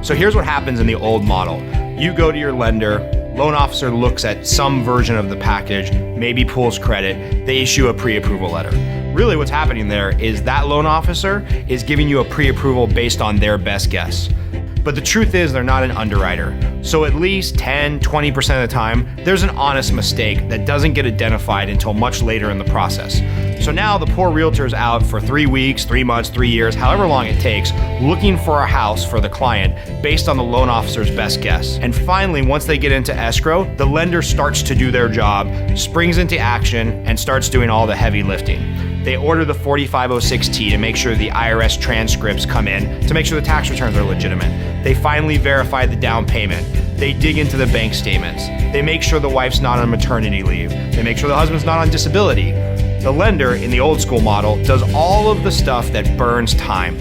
So here's what happens in the old model. You go to your lender, loan officer looks at some version of the package, maybe pulls credit, they issue a pre-approval letter. Really what's happening there is that loan officer is giving you a pre-approval based on their best guess. But the truth is they're not an underwriter. So at least 10, 20% of the time, there's an honest mistake that doesn't get identified until much later in the process. So now the poor realtor's out for 3 weeks, 3 months, 3 years, however long it takes, looking for a house for the client based on the loan officer's best guess. And finally, once they get into escrow, the lender starts to do their job, springs into action, and starts doing all the heavy lifting. They order the 4506T to make sure the IRS transcripts come in, to make sure the tax returns are legitimate. They finally verify the down payment. They dig into the bank statements. They make sure the wife's not on maternity leave. They make sure the husband's not on disability. The lender, in the old school model, does all of the stuff that burns time.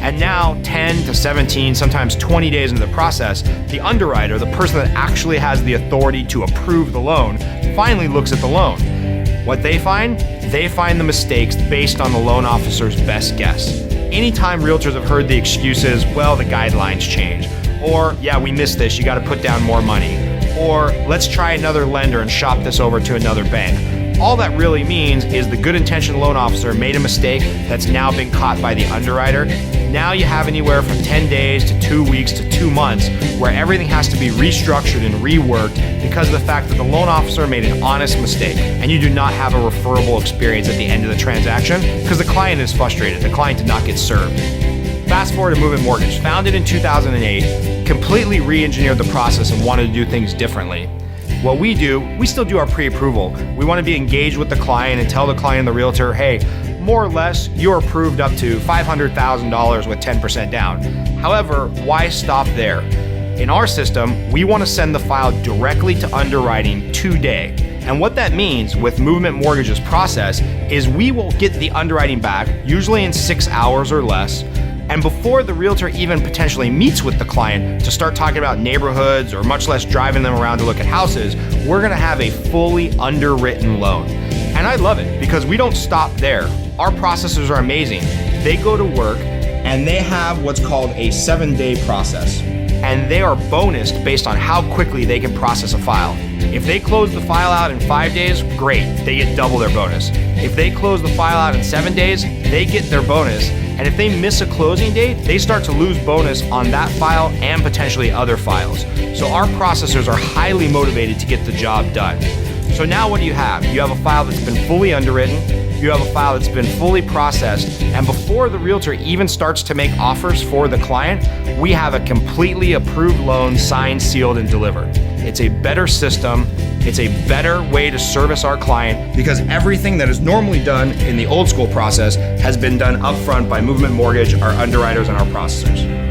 And now, 10 to 17, sometimes 20 days into the process, the underwriter, the person that actually has the authority to approve the loan, finally looks at the loan. What they find? They find the mistakes based on the loan officer's best guess. Anytime realtors have heard the excuses, well, the guidelines change. Or, yeah, we missed this, you gotta put down more money. Or, let's try another lender and shop this over to another bank. All that really means is the good intentioned loan officer made a mistake that's now been caught by the underwriter. Now you have anywhere from 10 days to 2 weeks to 2 months where everything has to be restructured and reworked because of the fact that the loan officer made an honest mistake, and you do not have a referable experience at the end of the transaction because the client is frustrated. The client did not get served. Fast forward to Movement Mortgage, founded in 2008, completely re-engineered the process and wanted to do things differently. What we do, we still do our pre-approval. We want to be engaged with the client and tell the client and the realtor, hey, more or less, you're approved up to $500,000 with 10% down. However, why stop there? In our system, we want to send the file directly to underwriting today. And what that means with Movement Mortgage's process is we will get the underwriting back, usually in 6 hours or less. And before the realtor even potentially meets with the client to start talking about neighborhoods or much less driving them around to look at houses, we're gonna have a fully underwritten loan. And I love it because we don't stop there. Our processors are amazing. They go to work and they have what's called a 7-day process. And they are bonused based on how quickly they can process a file. If they close the file out in 5 days, great, they get double their bonus. If they close the file out in 7 days, they get their bonus. And if they miss a closing date, they start to lose bonus on that file and potentially other files. So our processors are highly motivated to get the job done. So now what do you have? You have a file that's been fully underwritten, you have a file that's been fully processed, and before the realtor even starts to make offers for the client, we have a completely approved loan signed, sealed, and delivered. It's a better system. It's a better way to service our client because everything that is normally done in the old school process has been done upfront by Movement Mortgage, our underwriters, and our processors.